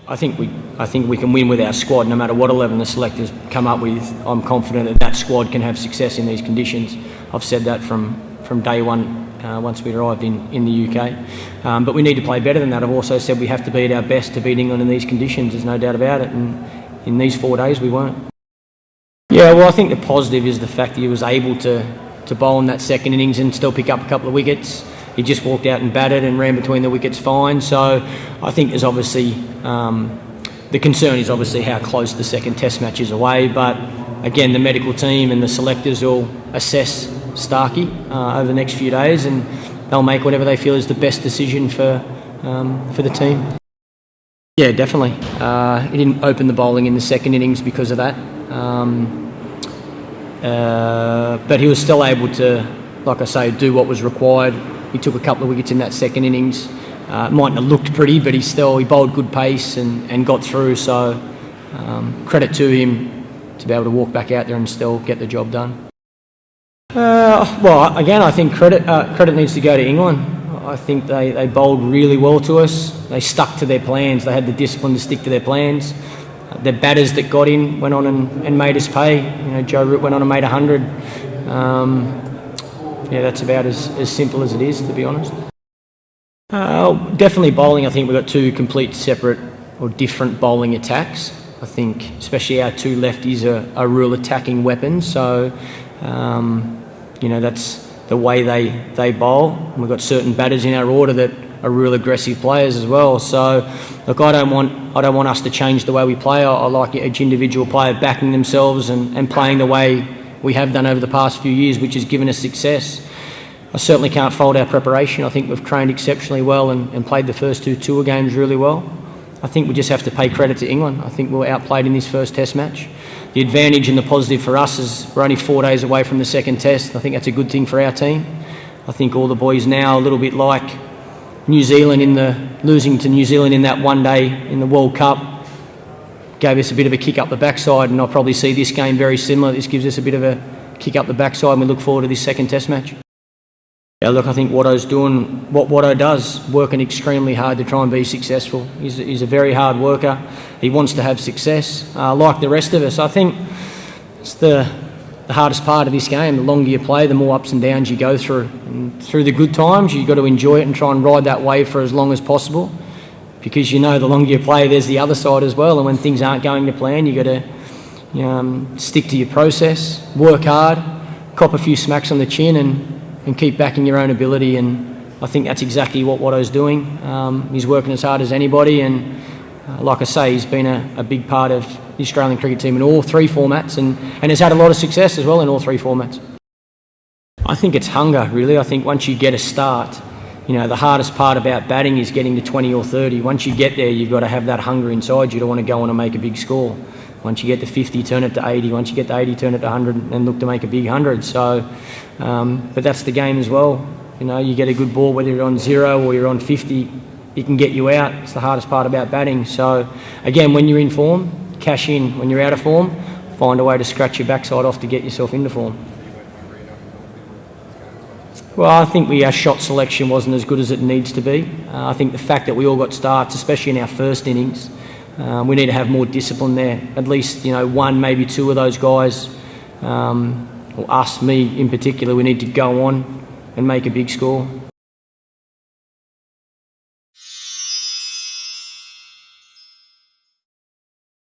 I think we can win with our squad, no matter what 11 the selectors come up with. I'm confident that that squad can have success in these conditions. I've said that from day one once we arrived in the UK. But we need to play better than that. I've also said we have to be at our best to beat England in these conditions. There's no doubt about it. And in these 4 days, we weren't. Yeah, well, I think the positive is the fact that he was able to bowl in that second innings and still pick up a couple of wickets. He just walked out and batted and ran between the wickets fine. So I think there's obviously the concern is obviously how close the second Test match is away. But again, the medical team and the selectors will assess Starkey over the next few days, and they'll make whatever they feel is the best decision for the team. Yeah, definitely. He didn't open the bowling in the second innings because of that. But he was still able to, like I say, do what was required. He took a couple of wickets in that second innings. Mightn't have looked pretty, but he bowled good pace and got through. So credit to him to be able to walk back out there and still get the job done. Well, again, I think credit needs to go to England. I think they bowled really well to us. They stuck to their plans. They had the discipline to stick to their plans. The batters that got in went on and made us pay. You know, Joe Root went on and made 100. Yeah, that's about as simple as it is, to be honest. Definitely bowling. I think we've got two complete separate or different bowling attacks. I think especially our two lefties are real attacking weapons. So, you know, that's the way they bowl. And we've got certain batters in our order that are real aggressive players as well. So, look, I don't want us to change the way we play. I like each individual player backing themselves and playing the way we have done over the past few years, which has given us success. I certainly can't fault our preparation. I think we've trained exceptionally well and played the first two tour games really well. I think we just have to pay credit to England. I think we were outplayed in this first Test match. The advantage and the positive for us is we're only 4 days away from the second Test. I think that's a good thing for our team. I think all the boys now, a little bit like New Zealand losing to New Zealand in that one day in the World Cup, gave us a bit of a kick up the backside, and I'll probably see this game very similar. This gives us a bit of a kick up the backside, and we look forward to this second Test match. Yeah, look, I think Watto's doing what Watto does, working extremely hard to try and be successful. He's a very hard worker. He wants to have success, like the rest of us. I think it's the hardest part of this game. The longer you play, the more ups and downs you go through. And through the good times, you've got to enjoy it and try and ride that wave for as long as possible, because you know the longer you play, there's the other side as well. And when things aren't going to plan, you've got to stick to your process, work hard, cop a few smacks on the chin and keep backing your own ability. And I think that's exactly what Watto's doing. He's working as hard as anybody, and like I say, he's been a big part of the Australian cricket team in all three formats and has had a lot of success as well in all three formats. I think it's hunger, really. I think once you get a start, you know, the hardest part about batting is getting to 20 or 30. Once you get there, you've got to have that hunger inside you to want to go on and make a big score. Once you get to 50, turn it to 80. Once you get to 80, turn it to 100 and look to make a big 100. So, but that's the game as well. You know, you get a good ball, whether you're on 0 or you're on 50, it can get you out. It's the hardest part about batting. So, again, when you're in form, cash in. When you're out of form, find a way to scratch your backside off to get yourself into form. Well, I think our shot selection wasn't as good as it needs to be. I think the fact that we all got starts, especially in our first innings, we need to have more discipline there. At least, you know, one, maybe two of those guys, or us, me in particular, we need to go on and make a big score.